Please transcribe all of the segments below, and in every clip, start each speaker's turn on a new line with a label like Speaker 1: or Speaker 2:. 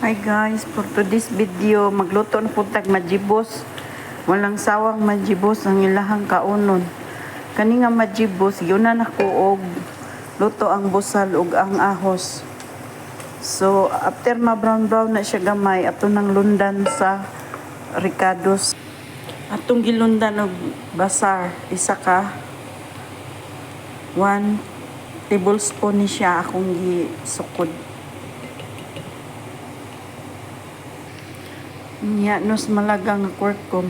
Speaker 1: Hi guys, for today's video, magluto na po tag majibos. Walang sawang majibos ang ilahang kaunon. Kani nga majibos, yun na nakuog. Luto ang busal ug ang ahos. So, after ma-brown na siya gamay, ato nang lundan sa ricados. Atong gilundan og basar, isa ka 1 tablespoon ni siya akong gisukod. Nya nos malagang nga kurkum.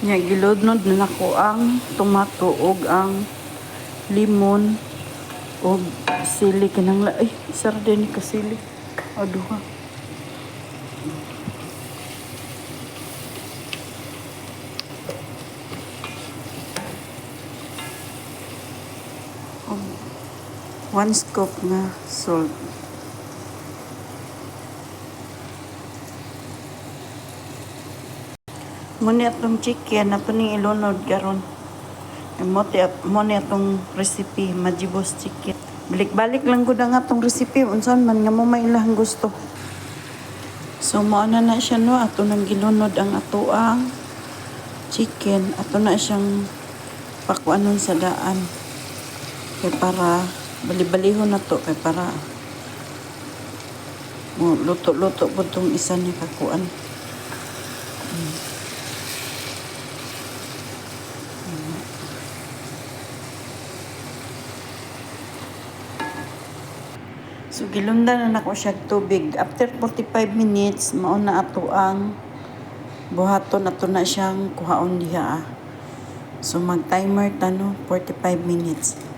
Speaker 1: Nya giludnod na nako ang tomato ug ang limon ug sili kinang ay sar din ka sili. Aduha. Og 1 scoop nga salt. Muna itong chicken na ito ning ilunod karon. Mo ni itong recipe, majibos chicken. Balik-balik lang ko nga itong recipe. Unsan man nga mo mailang gusto. So, mauna na siya no. Ato nang gilunod ang atoang chicken. Ato na siyang pakuanon sa daan. Kaya para, bali-balihon na to. Kaya para, luto-luto po itong isa ni kakuan. So, gilundan na nako siya tubig. After 45 minutes, mauna ato ang buhaton ato na siyang kuhaon diha. So, mag-timer tano 45 minutes.